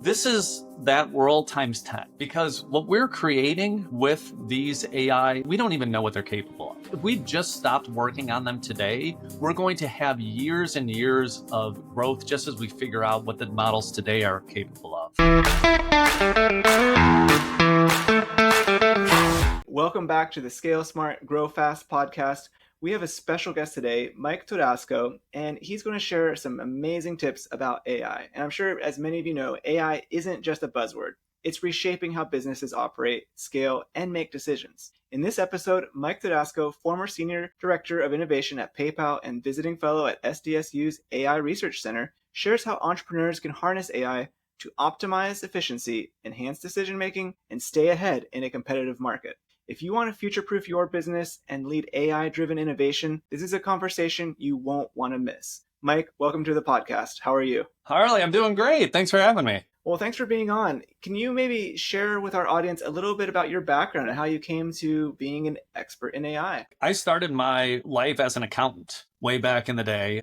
This is that world times 10 because what we're creating with these AI, we don't even know what they're capable of. If we just stopped working on them today, we're going to have years and years of growth just as we figure out what the models today are capable of. Welcome back to the Scale Smart, Grow Fast podcast. We have a special guest today, Mike Todasco, and he's going to share some amazing tips about AI. And I'm sure, as many of you know, AI isn't just a buzzword. It's reshaping how businesses operate, scale, and make decisions. In this episode, Mike Todasco, former Senior Director of Innovation at PayPal and visiting fellow at SDSU's AI Research Center, shares how entrepreneurs can harness AI to optimize efficiency, enhance decision-making, and stay ahead in a competitive market. If you want to future-proof your business and lead AI-driven innovation, this is a conversation you won't want to miss. Mike, welcome to the podcast. How are you? Harley, I'm doing great. Thanks for having me. Well, thanks for being on. Can you maybe share with our audience a little bit about your background and how you came to being an expert in AI? I started my life as an accountant way back in the day.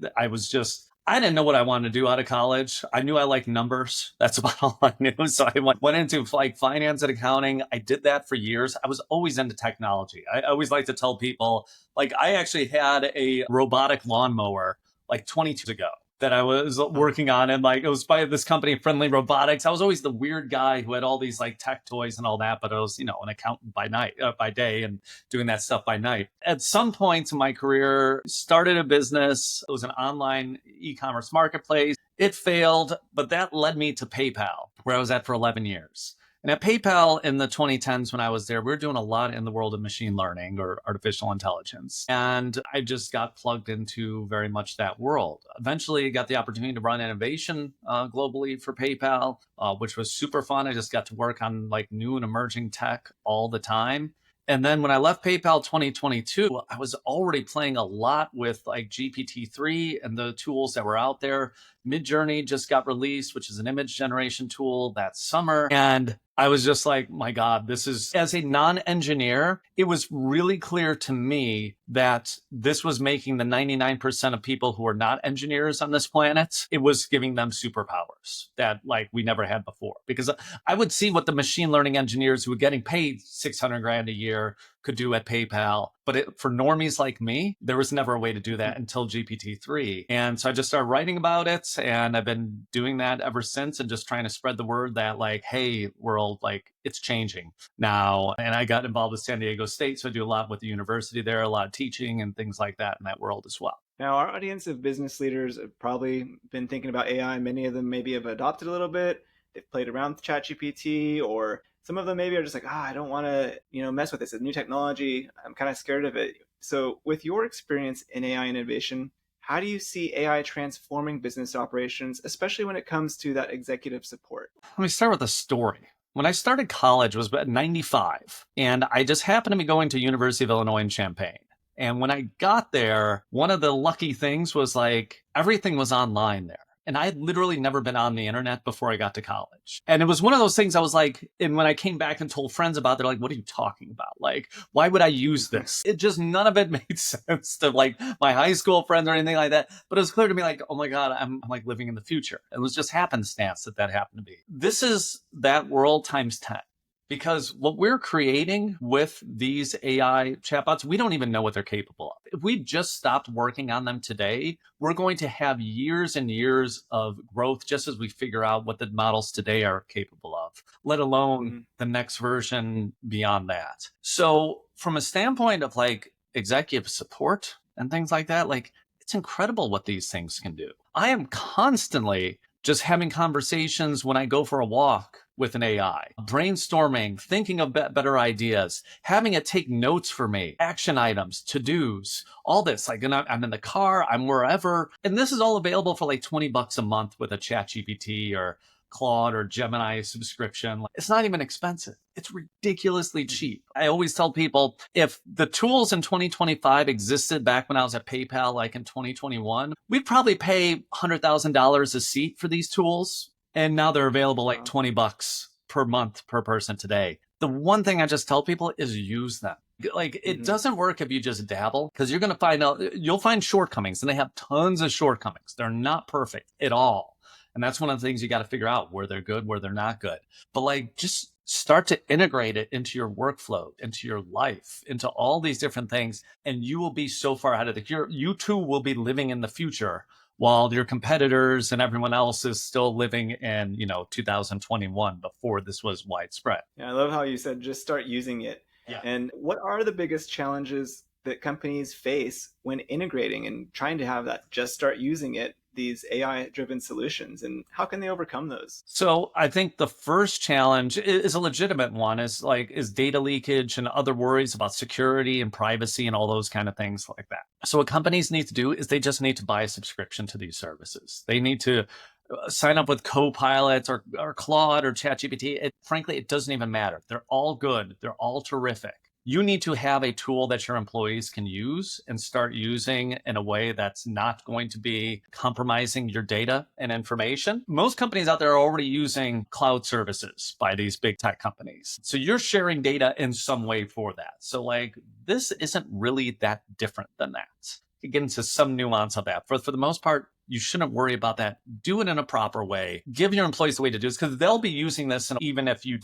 I didn't know what I wanted to do out of college. I knew I liked numbers. That's about all I knew. So I went into finance and accounting. I did that for years. I was always into technology. I always like to tell people, I actually had a robotic lawnmower 22 years ago that I was working on. And it was by this company, Friendly Robotics. I was always the weird guy who had all these tech toys and all that, but I was, an accountant by day and doing that stuff by night. At some point in my career, started a business. It was an online e-commerce marketplace. It failed, but that led me to PayPal, where I was at for 11 years. And at PayPal in the 2010s, when I was there, we were doing a lot in the world of machine learning or artificial intelligence. And I just got plugged into very much that world. Eventually got the opportunity to run innovation globally for PayPal, which was super fun. I just got to work on new and emerging tech all the time. And then when I left PayPal 2022, I was already playing a lot with GPT-3 and the tools that were out there. Midjourney just got released, which is an image generation tool that summer. And I was just like, my God, as a non-engineer, it was really clear to me that this was making the 99% of people who are not engineers on this planet, it was giving them superpowers that we never had before. Because I would see what the machine learning engineers who were getting paid $600,000 a year could do at PayPal. But for normies like me, there was never a way to do that until GPT-3. And so I just started writing about it. And I've been doing that ever since and just trying to spread the word that hey, world, it's changing now. And I got involved with San Diego State. So I do a lot with the university there, a lot of teaching and things like that in that world as well. Now, our audience of business leaders have probably been thinking about AI. Many of them maybe have adopted a little bit. They've played around with ChatGPT, or some of them maybe are just I don't want to, mess with this. It's new technology. I'm kind of scared of it. So with your experience in AI innovation, how do you see AI transforming business operations, especially when it comes to that executive support? Let me start with a story. When I started college, it was about 95, and I just happened to be going to University of Illinois in Champaign. And when I got there, one of the lucky things was everything was online there. And I had literally never been on the internet before I got to college. And it was one of those things I was and when I came back and told friends about it, they're like, what are you talking about? Why would I use this? It just, none of it made sense to my high school friends or anything like that. But it was clear to me oh my God, I'm living in the future. It was just happenstance that happened to be. This is that world times 10. Because what we're creating with these AI chatbots, we don't even know what they're capable of. If we just stopped working on them today, we're going to have years and years of growth just as we figure out what the models today are capable of, let alone the next version beyond that. So from a standpoint of executive support and things like that, it's incredible what these things can do. I am constantly just having conversations when I go for a walk with an AI, brainstorming, thinking of better ideas, having it take notes for me, action items, to-dos, all this. And I'm in the car, I'm wherever. And this is all available for $20 a month with a ChatGPT or Claude or Gemini subscription. It's not even expensive. It's ridiculously cheap. I always tell people, if the tools in 2025 existed back when I was at PayPal, in 2021, we'd probably pay $100,000 a seat for these tools. And now they're available $20 per month per person today. The one thing I just tell people is use them. It doesn't work if you just dabble, because you're going to you'll find shortcomings, and they have tons of shortcomings. They're not perfect at all. And that's one of the things you got to figure out, where they're good, where they're not good. But like, just start to integrate it into your workflow, into your life, into all these different things. And you will be so far ahead of the curve. You too will be living in the future while your competitors and everyone else is still living in, 2021 before this was widespread. Yeah, I love how you said just start using it. Yeah. And what are the biggest challenges that companies face when integrating and trying to have that just start using it, these AI driven solutions, and how can they overcome those? So I think the first challenge is a legitimate one, is data leakage and other worries about security and privacy and all those kind of things like that. So what companies need to do is they just need to buy a subscription to these services. They need to sign up with Copilot or Claude or ChatGPT. Frankly, it doesn't even matter. They're all good. They're all terrific. You need to have a tool that your employees can use and start using in a way that's not going to be compromising your data and information. Most companies out there are already using cloud services by these big tech companies. So you're sharing data in some way for that. So like, this isn't really that different than that. You get into some nuance of that. For the most part, you shouldn't worry about that. Do it in a proper way. Give your employees the way to do this, because they'll be using this, and even if you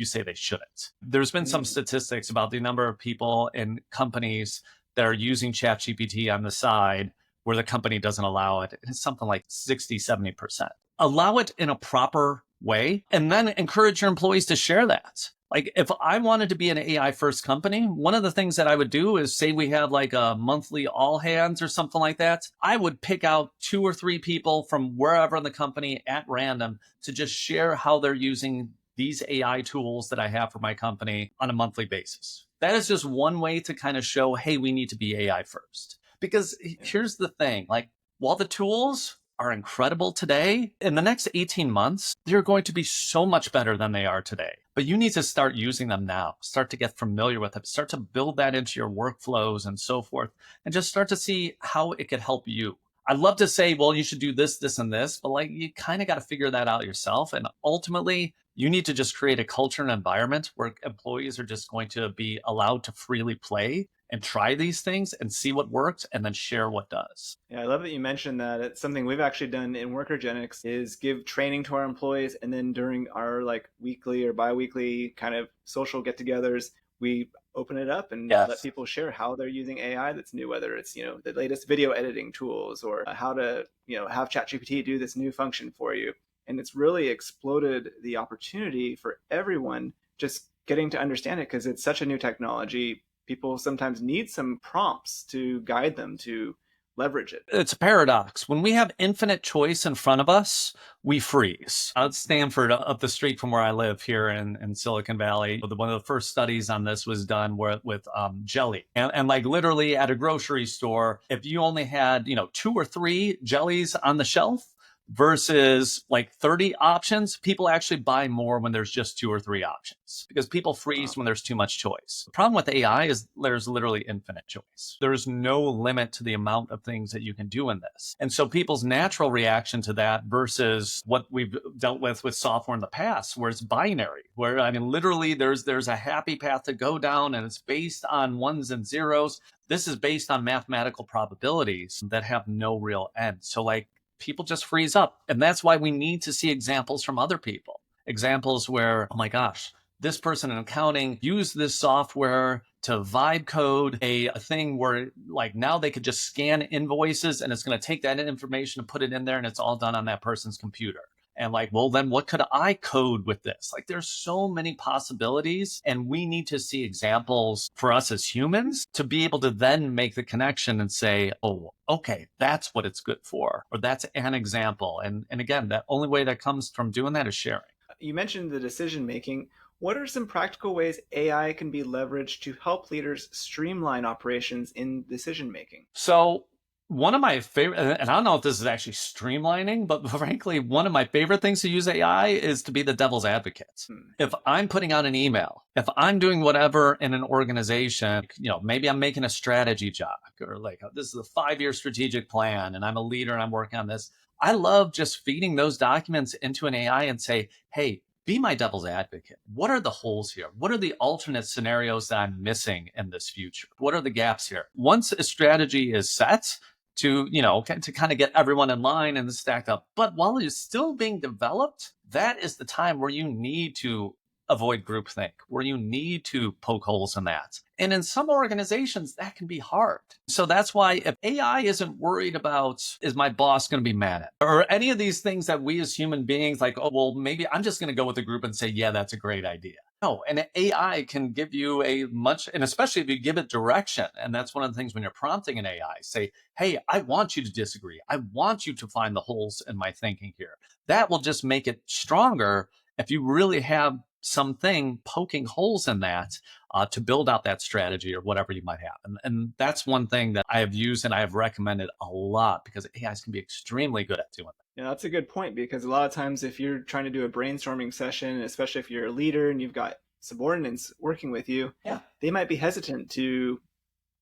say they shouldn't. There's been some statistics about the number of people in companies that are using ChatGPT on the side where the company doesn't allow it. It's something like 60, 70%. Allow it in a proper way, and then encourage your employees to share that. Like, if I wanted to be an AI first company, one of the things that I would do is, say we have like a monthly all hands or something like that. I would pick out 2 or 3 people from wherever in the company at random to just share how they're using these AI tools that I have for my company on a monthly basis. That is just one way to kind of show, hey, we need to be AI first. Because here's the thing, like, while the tools are incredible today, in the next 18 months, they're going to be so much better than they are today. But you need to start using them now, start to get familiar with them, start to build that into your workflows and so forth, and just start to see how it could help you. I'd love to say, well, you should do this, this, and this, but like, you kind of got to figure that out yourself. And ultimately, you need to just create a culture and environment where employees are just going to be allowed to freely play and try these things and see what works and then share what does. Yeah, I love that you mentioned that. It's something we've actually done in Workergenix, is give training to our employees, and then during our like weekly or bi-weekly kind of social get-togethers, we open it up and let people share how they're using AI that's new, whether it's, the latest video editing tools, or how to, have ChatGPT do this new function for you. And it's really exploded the opportunity for everyone just getting to understand it, because it's such a new technology. People sometimes need some prompts to guide them to leverage it. It's a paradox. When we have infinite choice in front of us, we freeze. At Stanford, up the street from where I live here in Silicon Valley, one of the first studies on this was done with jelly. And like, literally at a grocery store, if you only had, 2 or 3 jellies on the shelf versus like 30 options, people actually buy more when there's just 2 or 3 options, because people freeze when there's too much choice. The problem with AI is there's literally infinite choice. There's no limit to the amount of things that you can do in this. And so people's natural reaction to that versus what we've dealt with software in the past, where it's binary, where, I mean, literally there's a happy path to go down and it's based on ones and zeros. This is based on mathematical probabilities that have no real end. So like, people just freeze up. And that's why we need to see examples from other people. Examples where, oh my gosh, this person in accounting used this software to vibe code a thing where like now they could just scan invoices and it's going to take that information and put it in there, and it's all done on that person's computer. And like, well, then what could I code with this? Like, there's so many possibilities, and we need to see examples for us as humans to be able to then make the connection and say, oh, okay, that's what it's good for, or that's an example. And again, the only way that comes from doing that is sharing. You mentioned the decision making. What are some practical ways AI can be leveraged to help leaders streamline operations in decision making? So one of my favorite, and I don't know if this is actually streamlining, but frankly, one of my favorite things to use AI is to be the devil's advocate. If I'm putting out an email, if I'm doing whatever in an organization, maybe I'm making a strategy doc, or like, this is a 5-year strategic plan, and I'm a leader and I'm working on this. I love just feeding those documents into an AI and say, hey, be my devil's advocate. What are the holes here? What are the alternate scenarios that I'm missing in this future? What are the gaps here? Once a strategy is set, to, to kind of get everyone in line and stacked up. But while it's still being developed, that is the time where you need to avoid groupthink, where you need to poke holes in that. And in some organizations, that can be hard. So that's why if AI isn't worried about, is my boss going to be mad at, or any of these things that we as human beings like, oh, well, maybe I'm just going to go with the group and say, yeah, that's a great idea. No, and AI can give you and especially if you give it direction. And that's one of the things when you're prompting an AI, say, hey, I want you to disagree. I want you to find the holes in my thinking here. That will just make it stronger if you really have something poking holes in that to build out that strategy or whatever you might have. And that's one thing that I have used and I have recommended a lot because AIs can be extremely good at doing that. Yeah, that's a good point because a lot of times if you're trying to do a brainstorming session, especially if you're a leader and you've got subordinates working with you, they might be hesitant to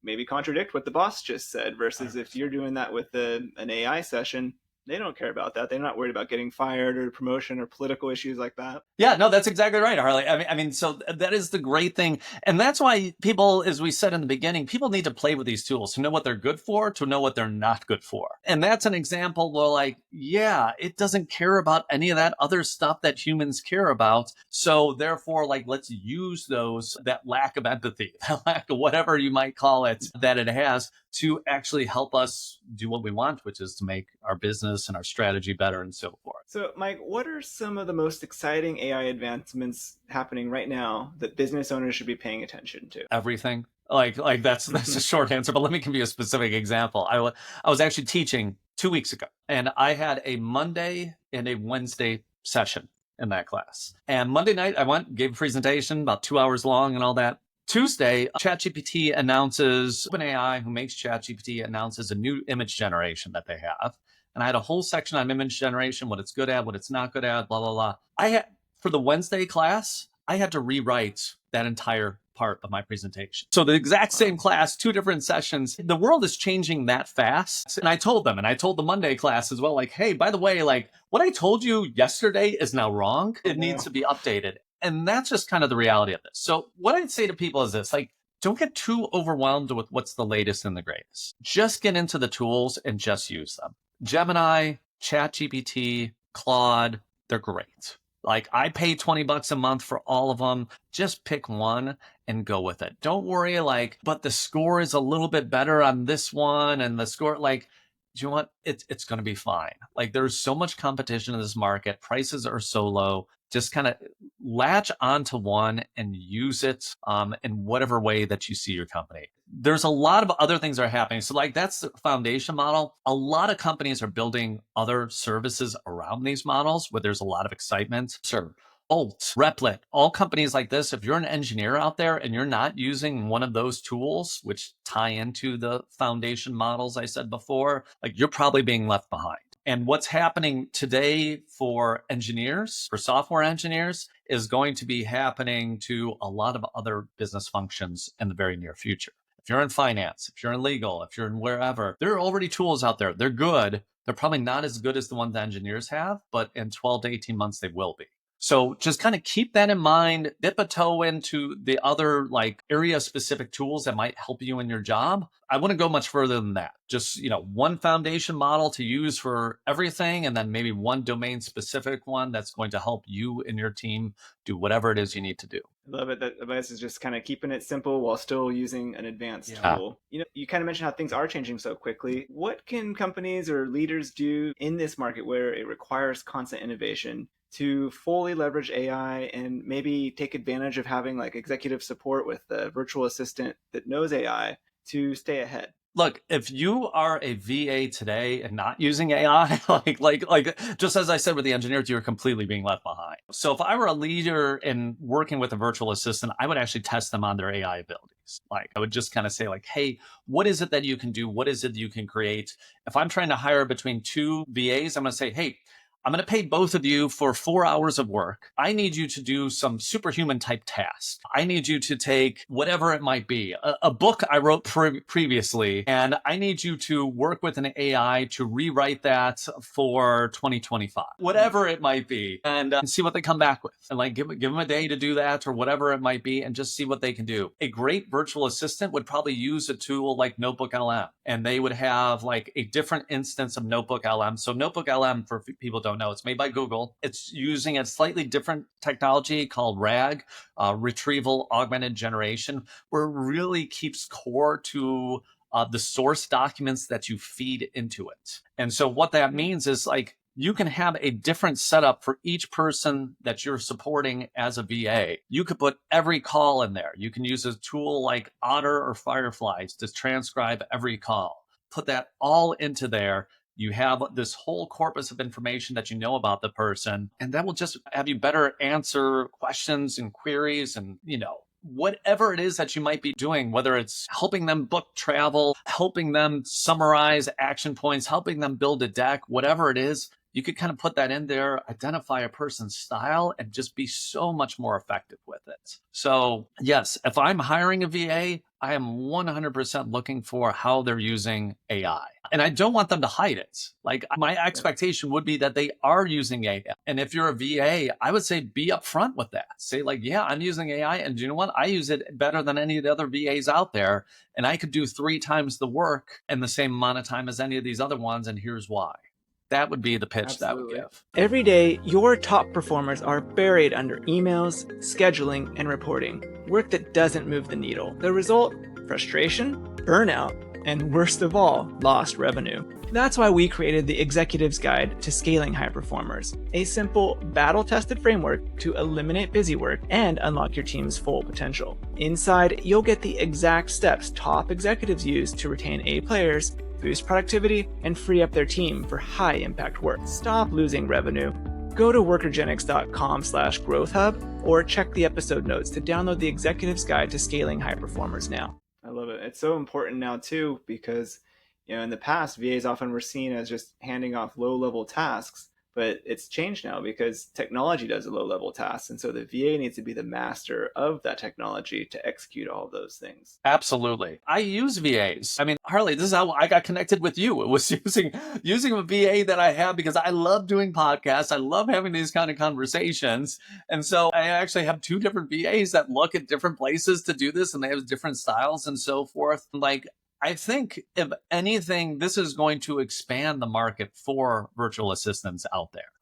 maybe contradict what the boss just said versus 100%. If you're doing that with an AI session, they don't care about that. They're not worried about getting fired or promotion or political issues like that. Yeah, no, that's exactly right, Harley. I mean, so that is the great thing. And that's why people, as we said in the beginning, people need to play with these tools to know what they're good for, to know what they're not good for. And that's an example where like, yeah, it doesn't care about any of that other stuff that humans care about. So therefore, like, let's use that lack of empathy, that lack of whatever you might call it, that it has to actually help us do what we want, which is to make our business and our strategy better and so forth. So, Mike, what are some of the most exciting AI advancements happening right now that business owners should be paying attention to? Everything. Like that's a short answer, but let me give you a specific example. I was actually teaching 2 weeks ago, and I had a Monday and a Wednesday session in that class. And Monday night, I went, gave a presentation about 2 hours long and all that. Tuesday, ChatGPT announces, OpenAI, who makes ChatGPT, announces a new image generation that they have. And I had a whole section on image generation, what it's good at, what it's not good at, blah, blah, blah. For the Wednesday class, I had to rewrite that entire part of my presentation. So the exact same class, 2 different sessions. The world is changing that fast. And I told them, and I told the Monday class as well, like, hey, by the way, like what I told you yesterday is now wrong. It needs to be updated. And that's just kind of the reality of this. So what I'd say to people is this, like, don't get too overwhelmed with what's the latest and the greatest. Just get into the tools and just use them. Gemini, ChatGPT, Claude, they're great. Like I pay $20 a month for all of them. Just pick one and go with it. Don't worry, like, but the score is a little bit better on this one and the score, like, do you know what? It's going to be fine. Like there's so much competition in this market. Prices are so low. Just kind of latch onto one and use it in whatever way that you see your company. There's a lot of other things that are happening. So like that's the foundation model. A lot of companies are building other services around these models where there's a lot of excitement. Sure. Bolt, Replit, all companies like this, if you're an engineer out there and you're not using one of those tools, which tie into the foundation models I said before, like you're probably being left behind. And what's happening today for engineers, for software engineers, is going to be happening to a lot of other business functions in the very near future. If you're in finance, if you're in legal, if you're in wherever, there are already tools out there. They're good. They're probably not as good as the ones engineers have, but in 12 to 18 months, they will be. So just kind of keep that in mind, dip a toe into the other like area specific tools that might help you in your job. I wouldn't go much further than that. Just, one foundation model to use for everything. And then maybe one domain specific one that's going to help you and your team do whatever it is you need to do. I love it. That advice is just kind of keeping it simple while still using an advanced tool. You kind of mentioned how things are changing so quickly. What can companies or leaders do in this market where it requires constant innovation to fully leverage AI and maybe take advantage of having like executive support with a virtual assistant that knows AI to stay ahead? Look, if you are a VA today and not using AI, like just as I said with the engineers, you're completely being left behind. So if I were a leader and working with a virtual assistant, I would actually test them on their AI abilities. Like I would just kind of say like, hey, what is it that you can do? What is it you can create? If I'm trying to hire between 2 VAs, I'm going to say, hey, I'm going to pay both of you for 4 hours of work. I need you to do some superhuman type task. I need you to take whatever it might be, a book I wrote previously, and I need you to work with an AI to rewrite that for 2025, whatever it might be, and see what they come back with. And like give them a day to do that or whatever it might be, and just see what they can do. A great virtual assistant would probably use a tool like Notebook LM, and they would have like a different instance of Notebook LM. So Notebook LM, for people who don't know, it's made by Google. It's using a slightly different technology called RAG, Retrieval Augmented Generation, where it really keeps core to the source documents that you feed into it. And so what that means is like you can have a different setup for each person that you're supporting as a VA. You could put every call in there. You can use a tool like Otter or Fireflies to transcribe every call. Put that all into there. You have this whole corpus of information that you know about the person, and that will just have you better answer questions and queries and, whatever it is that you might be doing, whether it's helping them book travel, helping them summarize action points, helping them build a deck, whatever it is, you could kind of put that in there, identify a person's style, and just be so much more effective with it. So yes, if I'm hiring a VA, I am 100% looking for how they're using AI. And I don't want them to hide it. Like my expectation would be that they are using AI. And if you're a VA, I would say be upfront with that. Say like, yeah, I'm using AI. And do you know what? I use it better than any of the other VAs out there. And I could do 3 times the work in the same amount of time as any of these other ones. And here's why. That would be the pitch Absolutely. that I would give. Every day, your top performers are buried under emails, scheduling, and reporting. Work that doesn't move the needle. The result? Frustration, burnout, and worst of all, lost revenue. That's why we created the Executive's Guide to Scaling High Performers, a simple, battle-tested framework to eliminate busy work and unlock your team's full potential. Inside, you'll get the exact steps top executives use to retain A players, boost productivity, and free up their team for high-impact work. Stop losing revenue. Go to workergenix.com/growthhub or check the episode notes to download the Executive's Guide to Scaling High Performers now. I love it. It's so important now, too, because in the past, VAs often were seen as just handing off low-level tasks, but it's changed now because technology does a low-level task, and so the VA needs to be the master of that technology to execute all of those things. Absolutely. I use VAs. I mean, Harley, this is how I got connected with you. It was using a VA that I have because I love doing podcasts. I love having these kind of conversations. And so I actually have 2 different VAs that look at different places to do this, and they have different styles and so forth. Like, I think if anything, this is going to expand the market for virtual assistants out there.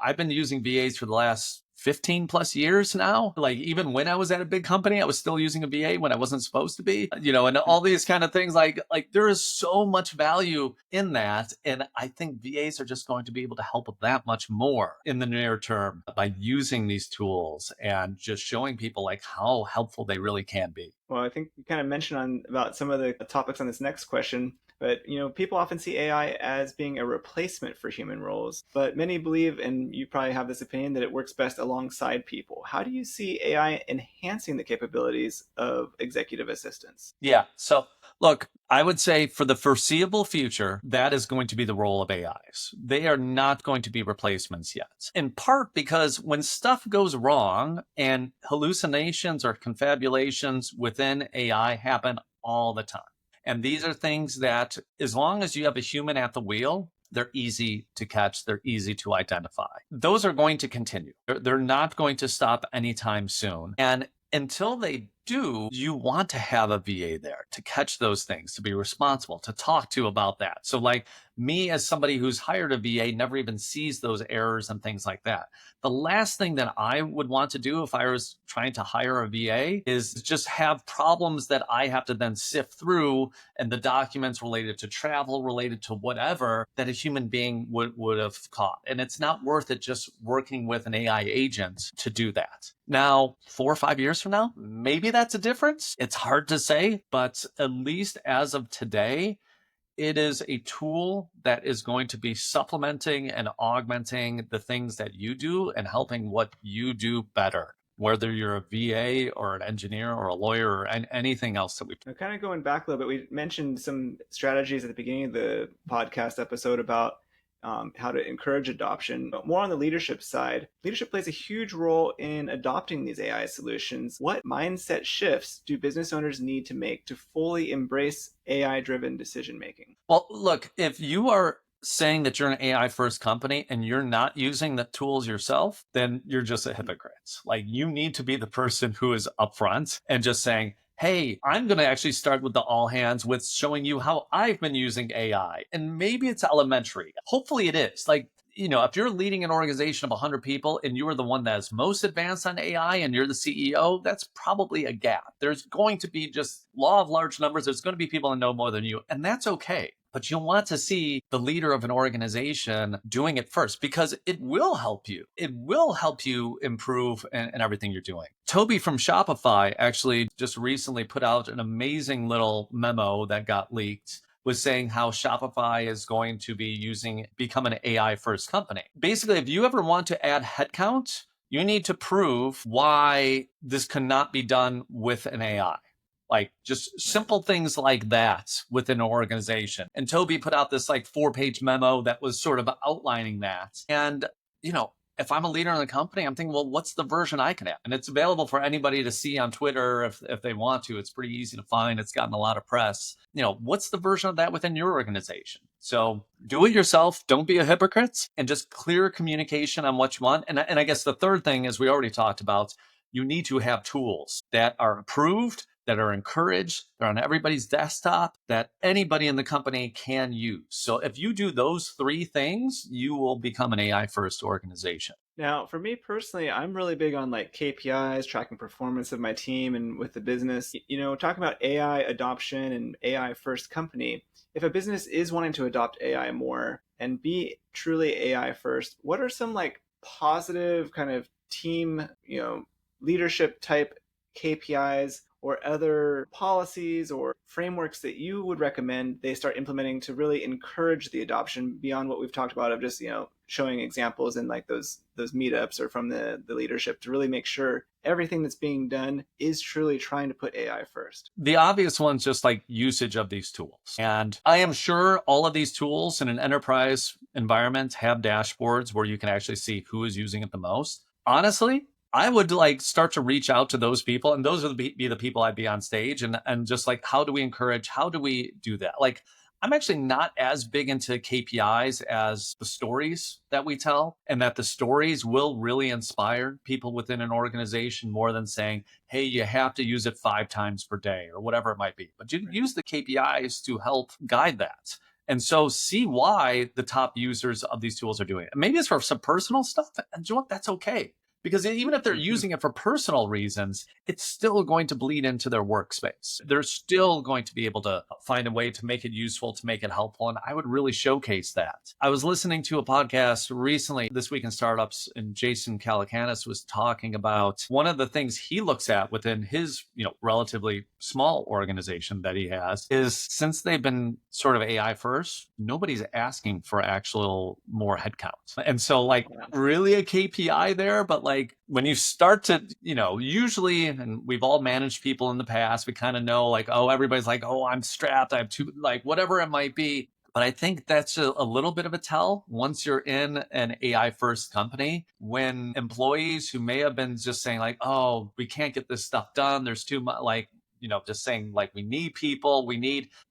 I've been using VAs for the last 15 plus years now. Like even when I was at a big company, I was still using a VA when I wasn't supposed to be, and all these kind of things. Like there is so much value in that. And I think VAs are just going to be able to help with that much more in the near term by using these tools and just showing people like how helpful they really can be. Well, I think you kind of mentioned about some of the topics on this next question. But, people often see AI as being a replacement for human roles. But many believe, and you probably have this opinion, that it works best alongside people. How do you see AI enhancing the capabilities of executive assistants? Yeah. So, look, I would say for the foreseeable future, that is going to be the role of AIs. They are not going to be replacements yet. In part because when stuff goes wrong and hallucinations or confabulations within AI happen all the time. And these are things that, as long as you have a human at the wheel, they're easy to catch. They're easy to identify. Those are going to continue. They're not going to stop anytime soon. And until they do, you want to have a VA there to catch those things, to be responsible, to talk to about that. So like me as somebody who's hired a VA never even sees those errors and things like that. The last thing that I would want to do if I was trying to hire a VA is just have problems that I have to then sift through and the documents related to travel, related to whatever that a human being would have caught. And it's not worth it just working with an AI agent to do that. Now, 4 or 5 years from now, maybe that's a difference. It's hard to say, but at least as of today, it is a tool that is going to be supplementing and augmenting the things that you do and helping what you do better, whether you're a VA or an engineer or a lawyer or anything else that we. Kind of going back a little bit, we mentioned some strategies at the beginning of the podcast episode about how to encourage adoption. But more on the leadership side, leadership plays a huge role in adopting these AI solutions. What mindset shifts do business owners need to make to fully embrace AI-driven decision making? Well, look, if you are saying that you're an AI first company and you're not using the tools yourself, then you're just a hypocrite. Like you need to be the person who is upfront and just saying, hey, I'm going to actually start with the all hands with showing you how I've been using AI. And maybe it's elementary. Hopefully it is. Like, if you're leading an organization of 100 people and you are the one that is most advanced on AI and you're the CEO, that's probably a gap. There's going to be just law of large numbers. There's going to be people that know more than you, and that's okay. But you'll want to see the leader of an organization doing it first because it will help you. It will help you improve in everything you're doing. Toby from Shopify actually just recently put out an amazing little memo that got leaked, was saying how Shopify is going to become an AI first company. Basically, if you ever want to add headcount, you need to prove why this cannot be done with an AI. Like just simple things like that within an organization. And Toby put out this like 4-page memo that was sort of outlining that. And, if I'm a leader in the company, I'm thinking, well, what's the version I can have? And it's available for anybody to see on Twitter if they want to. It's pretty easy to find. It's gotten a lot of press. What's the version of that within your organization? So do it yourself. Don't be a hypocrite and just clear communication on what you want. And I guess the third thing is we already talked about, you need to have tools that are approved, that are encouraged, they're on everybody's desktop, that anybody in the company can use. So if you do those 3 things, you will become an AI first organization. Now, for me personally, I'm really big on like KPIs, tracking performance of my team and with the business. Talking about AI adoption and AI first company, if a business is wanting to adopt AI more and be truly AI first, what are some like positive kind of team, leadership type KPIs or other policies or frameworks that you would recommend they start implementing to really encourage the adoption beyond what we've talked about of just, showing examples in like those meetups or from the leadership to really make sure everything that's being done is truly trying to put AI first? The obvious one's just like usage of these tools. And I am sure all of these tools in an enterprise environment have dashboards where you can actually see who is using it the most. Honestly, I would like start to reach out to those people, and those would be the people I'd be on stage and just like, how do we encourage, how do we do that? Like, I'm actually not as big into KPIs as the stories that we tell, and that the stories will really inspire people within an organization more than saying, hey, you have to use it 5 times per day or whatever it might be. But you use the KPIs to help guide that. And so see why the top users of these tools are doing it. Maybe it's for some personal stuff, and you know what? That's okay. Because even if they're using it for personal reasons, it's still going to bleed into their workspace. They're still going to be able to find a way to make it useful, to make it helpful. And I would really showcase that. I was listening to a podcast recently, This Week in Startups, and Jason Calacanis was talking about one of the things he looks at within his, relatively small organization that he has is, since they've been sort of AI first, nobody's asking for actual more headcount. And so like really a KPI there, but like when you start to, usually, and we've all managed people in the past, we kind of know like, oh, everybody's like, oh, I'm strapped, I have 2, like whatever it might be. But I think that's a little bit of a tell once you're in an AI first company, when employees who may have been just saying like, oh, we can't get this stuff done, there's too much, like, just saying like, we need people,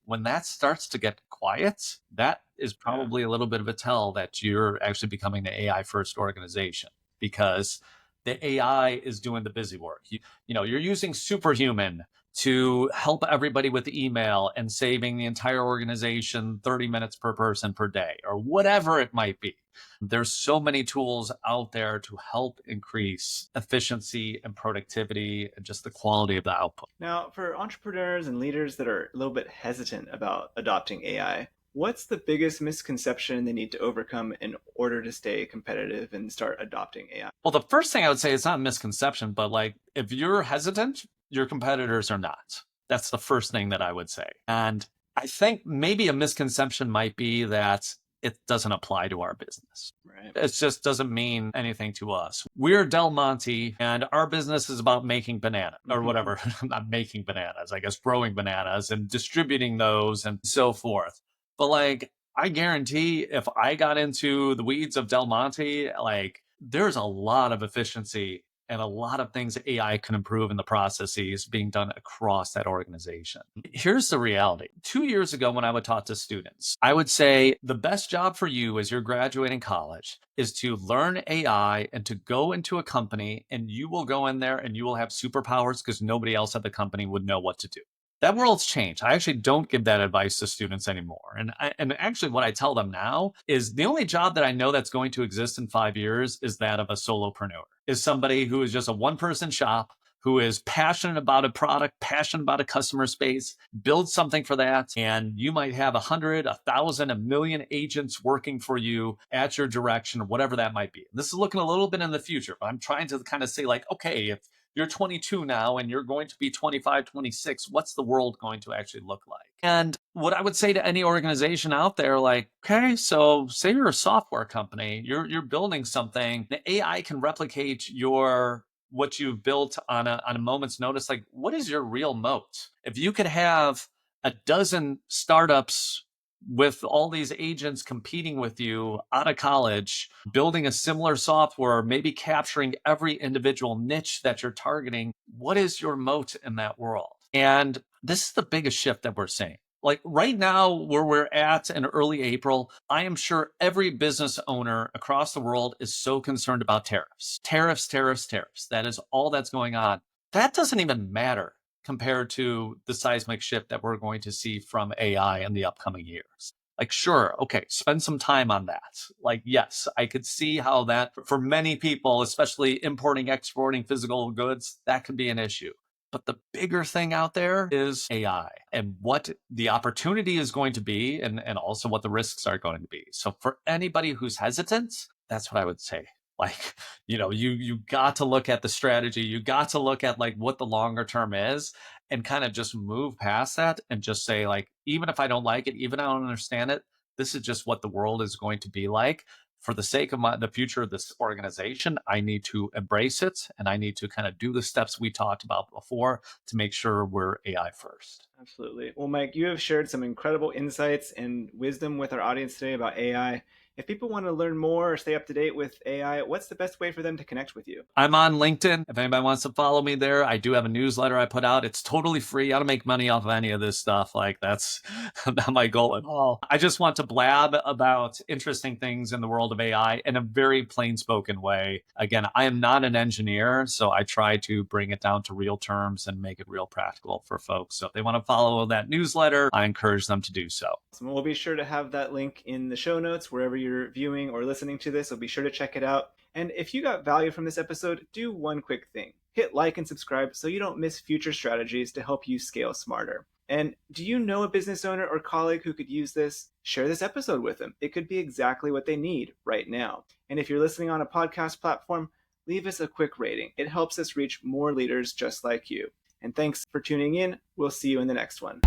when that starts to get quiet, that is probably a little bit of a tell that you're actually becoming the AI first organization, because the AI is doing the busy work. You're using Superhuman to help everybody with email and saving the entire organization 30 minutes per person per day, or whatever it might be. There's so many tools out there to help increase efficiency and productivity and just the quality of the output. Now, for entrepreneurs and leaders that are a little bit hesitant about adopting AI, what's the biggest misconception they need to overcome in order to stay competitive and start adopting AI? Well, the first thing I would say, it's not a misconception, but like if you're hesitant, your competitors are not. That's the first thing that I would say. And I think maybe a misconception might be that it doesn't apply to our business. Right. It just doesn't mean anything to us. We're Del Monte, and our business is about making banana or whatever. Not making bananas, I guess, growing bananas and distributing those and so forth. But like, I guarantee if I got into the weeds of Del Monte, like there's a lot of efficiency and a lot of things that AI can improve in the processes being done across that organization. Here's the reality. 2 years ago, when I would talk to students, I would say the best job for you as you're graduating college is to learn AI and to go into a company, and you will go in there and you will have superpowers because nobody else at the company would know what to do. That world's changed. I actually don't give that advice to students anymore. And actually, what I tell them now is the only job that I know that's going to exist in 5 years is that of a solopreneur, is somebody who is just a one person shop, who is passionate about a product, passionate about a customer space, build something for that. And you might have 100, 1,000, a million agents working for you at your direction, or whatever that might be. This is looking a little bit in the future, but I'm trying to kind of say, like, okay, if you're 22 now and you're going to be 25, 26, what's the world going to actually look like? And what I would say to any organization out there, like, okay, so say you're a software company, you're building something, the AI can replicate your what you've built on a moment's notice. Like, what is your real moat? If you could have a dozen startups with all these agents competing with you out of college, building a similar software, maybe capturing every individual niche that you're targeting, what is your moat in that world? And this is the biggest shift that we're seeing. Like right now, where we're at in early April, I am sure every business owner across the world is so concerned about tariffs. Tariffs, tariffs, tariffs. That is all that's going on. That doesn't even matter compared to the seismic shift that we're going to see from AI in the upcoming years. Like, sure, okay, spend some time on that. Like, yes, I could see how that for many people, especially importing, exporting physical goods, that could be an issue. But the bigger thing out there is AI and what the opportunity is going to be, and also what the risks are going to be. So for anybody who's hesitant, that's what I would say. Like, you got to look at the strategy. You got to look at like what the longer term is and kind of just move past that and just say, like, even if I don't like it, even if I don't understand it, this is just what the world is going to be like. For the sake of the future of this organization, I need to embrace it and I need to kind of do the steps we talked about before to make sure we're AI first. Absolutely. Well, Mike, you have shared some incredible insights and wisdom with our audience today about AI. If people want to learn more or stay up to date with AI, what's the best way for them to connect with you? I'm on LinkedIn. If anybody wants to follow me there, I do have a newsletter I put out. It's totally free. I don't make money off of any of this stuff. Like, that's not my goal at all. I just want to blab about interesting things in the world of AI in a very plain spoken way. Again, I am not an engineer, so I try to bring it down to real terms and make it real practical for folks. So if they want to follow that newsletter, I encourage them to do so. So we'll be sure to have that link in the show notes wherever you're viewing or listening to this. So be sure to check it out. And if you got value from this episode, do one quick thing. Hit like and subscribe so you don't miss future strategies to help you scale smarter. And do you know a business owner or colleague who could use this? Share this episode with them. It could be exactly what they need right now. And if you're listening on a podcast platform, leave us a quick rating. It helps us reach more leaders just like you. And thanks for tuning in. We'll see you in the next one.